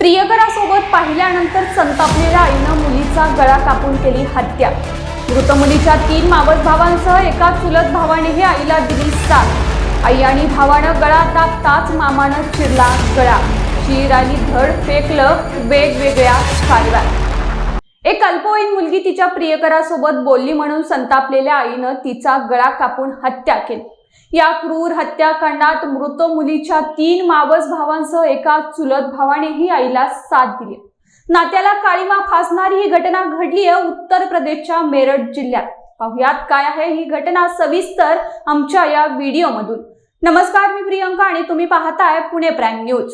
प्रियकरासोबत पाहिल्यानंतर संतापलेल्या आईनं मुलीचा गळा कापून केली हत्या। मृत मुलीच्या 3 मावस भावांसह एका चुलत भावानेही आईला दिली साथ। आई आणि भावानं गळा दाबताच मामानं चिरला गळा। चीर आणि धड फेकलं वेगवेगळ्या कालव्यात। एक अल्पवयीन मुलगी तिच्या प्रियकरासोबत बोलली म्हणून संतापलेल्या आईनं तिचा गळा कापून हत्या केली। या क्रूर हत्याकांडात मृत मुलीच्या 3 मावस भावांसह एका चुलत भावानेही आईला साथ दिली। नात्याला काळीमा फासणारी ही घटना घडली आहे उत्तर प्रदेशच्या मेरठ जिल्ह्यात। पाहुयात काय आहे ही घटना सविस्तर आमच्या या व्हिडिओमधून। नमस्कार, मी प्रियंका आणि तुम्ही पाहताय पुणे प्राईम न्यूज।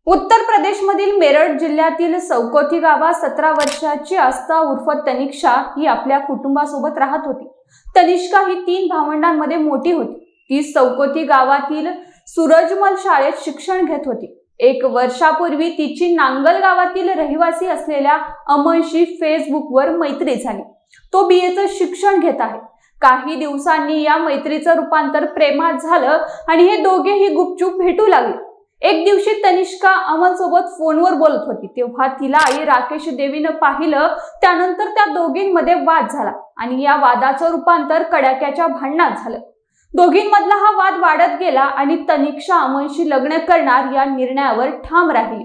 उत्तर प्रदेशमधील मेरठ जिल्ह्यातील सौकोथी गावात 17 वर्षाची आस्था उर्फ तनिक्षा ही आपल्या कुटुंबासोबत राहत होती। तनिष्का ही 3 भावंडांमध्ये मोठी होती। ती सौकोथी गावातील सूरजमल शाळेत शिक्षण घेत होती। 1 वर्षापूर्वी तिची नांगल गावातील रहिवासी असलेल्या अमनशी फेसबुकवर मैत्री झाली। तो बीएचं शिक्षण घेत आहे। काही दिवसांनी या मैत्रीचं रूपांतर प्रेमात झालं आणि हे दोघेही गुपचूप भेटू लागले। एक दिवशी तनिष्का अमन सोबत फोनवर बोलत होती तेव्हा तिला आई राकेश देवीनं पाहिलं। त्यानंतर त्या दोघींमध्ये वाद झाला आणि या वादाचं रूपांतर कडाक्याच्या भांडणात झालं। दोघींमधला हा वाद वाढत गेला आणि तनिक्षा अमनशी लग्न करणार या निर्णयावर ठाम राहिली।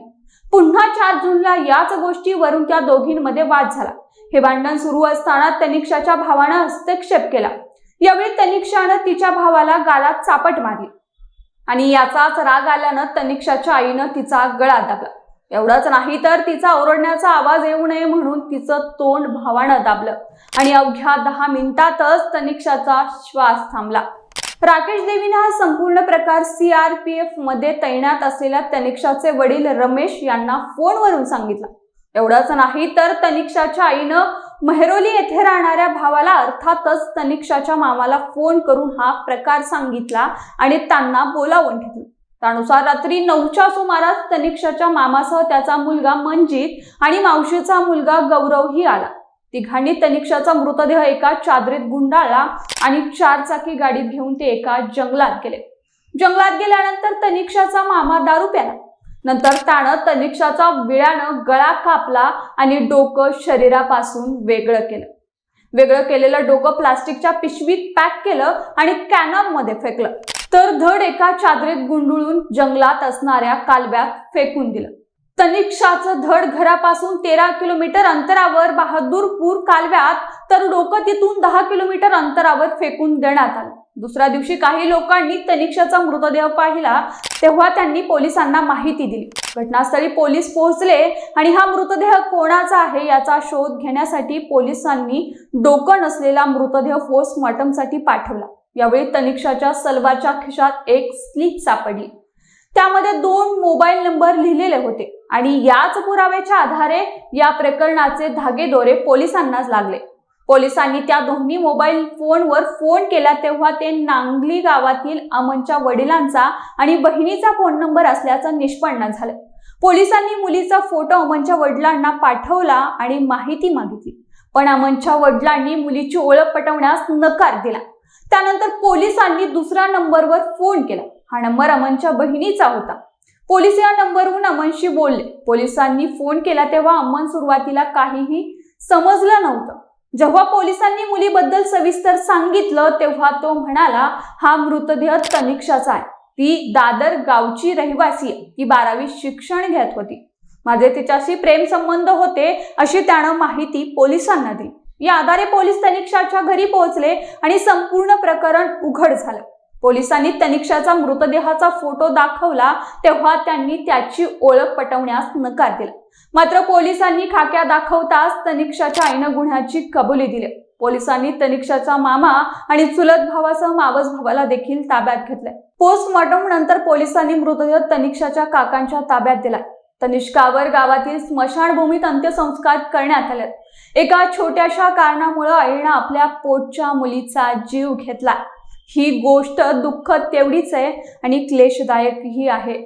पुन्हा 4 जूनला याच गोष्टीवरून त्या दोघींमध्ये वाद झाला। हे भांडण सुरू असताना तनिक्षाच्या भावानं हस्तक्षेप केला। यावेळी तनिक्षानं तिच्या भावाला गालात चापट मारली आणि याचाच राग आल्यानं तनिक्षाच्या आईनं तिचा गळा दाबला। एवढंच नाही तर तिचा ओरडण्याचा आवाज येऊ नये म्हणून तिचं तोंड भावानं दाबलं आणि अवघ्या 10 मिनिटातच तनिक्षाचा श्वास थांबला। राकेश देवीने हा संपूर्ण प्रकार CRPF मध्ये तैनात असलेल्या तनिक्षाचे वडील रमेश यांना फोनवरून सांगितला। एवढंच नाही तर तनिक्षाच्या आईनं मेहरोली येथे राहणाऱ्या भावाला अर्थातच तनिक्षाच्या मामाला फोन करून हा प्रकार सांगितला आणि त्यांना बोलावून घेतलं। त्यानुसार रात्री 9च्या सुमारास तनिक्षाच्या मामासह त्याचा मुलगा मंजित आणि मावशीचा मुलगा गौरवही आला। तिघांनी तनिक्षाचा मृतदेह एका चादरीत गुंडाळला आणि 4 चाकी गाडीत घेऊन ते एका जंगलात गेले। जंगलात गेल्यानंतर तनिक्षाचा मामा दारू प्याला। नंतर त्यानं तनिक्षाचा विळ्यानं गळा कापला आणि डोकं शरीरापासून वेगळं केलेलं डोकं प्लास्टिकच्या पिशवीत पॅक केलं आणि कॅनॉन मध्ये फेकलं, तर धड एका चादरीत गुंडळून जंगलात असणाऱ्या कालव्यात फेकून दिलं। तनिक्षाचं धड घरापासून 13 किलोमीटर अंतरावर बहादूरपूर कालव्यात, तर डोकं तिथून 10 किलोमीटर अंतरावर फेकून देण्यात आलं। दुसऱ्या दिवशी काही लोकांनी तनिक्षाचा मृतदेह पाहिला तेव्हा त्यांनी पोलिसांना माहिती दिली। घटनास्थळी पोलीस पोहोचले आणि हा मृतदेह कोणाचा आहे याचा शोध घेण्यासाठी पोलिसांनी डोकं नसलेला मृतदेह पोस्टमॉर्टमसाठी पाठवला। यावेळी तनिक्षाच्या सलवारच्या खिशात एक स्लिप सापडली। त्यामध्ये 2 मोबाईल नंबर लिहिलेले होते आणि याच पुराव्याच्या आधारे या प्रकरणाचे धागेदोरे पोलिसांनाच लागले। पोलिसांनी त्या दोन्ही मोबाईल फोनवर फोन केला तेव्हा ते नांगली गावातील अमनच्या वडिलांचा आणि बहिणीचा फोन नंबर असल्याचं निष्पन्न झालं। पोलिसांनी मुलीचा फोटो अमनच्या वडिलांना पाठवला आणि माहिती मागितली, पण अमनच्या वडिलांनी मुलीची ओळख पटवण्यास नकार दिला। त्यानंतर पोलिसांनी दुसऱ्या नंबरवर फोन केला। हा नंबर अमनच्या बहिणीचा होता। पोलीस या नंबरवरून अमनशी बोलले। पोलिसांनी फोन केला तेव्हा अमन सुरुवातीला काहीही समजलं नव्हतं। जेव्हा पोलिसांनी मुलीबद्दल सविस्तर सांगितलं तेव्हा तो म्हणाला, हा मृतदेह तनिक्षाचा आहे। ती दादर गावची रहिवासी आहे। ती 12वी शिक्षण घेत होती। माझे तिच्याशी प्रेम संबंध होते अशी त्यानं माहिती पोलिसांना दिली। या आधारे पोलीस तनिक्षाच्या घरी पोहोचले आणि संपूर्ण प्रकरण उघड झालं। पोलिसांनी तनिक्षाचा मृतदेहाचा फोटो दाखवला तेव्हा त्यांनी त्याची ओळख पटवण्यास नकार दिला। मात्र पोलिसांनी खाक्या दाखवताच तनिक्षाच्या आईनं गुन्ह्याची कबुली दिली। पोलिसांनी तनिक्षाचा मामा आणि चुलत भावासह मावस भावाला देखील ताब्यात घेतले। पोस्टमॉर्टम नंतर पोलिसांनी मृतदेह तनिक्षाच्या काकांच्या ताब्यात दिला। तनिष्कावर गावातील स्मशानभूमीत अंत्यसंस्कार करण्यात आले। एका छोट्याशा कारणामुळे आईनं आपल्या पोटच्या मुलीचा जीव घेतला। ही गोष्ट दुःखद तेवढीच आहे आणि क्लेशदायकही आहे।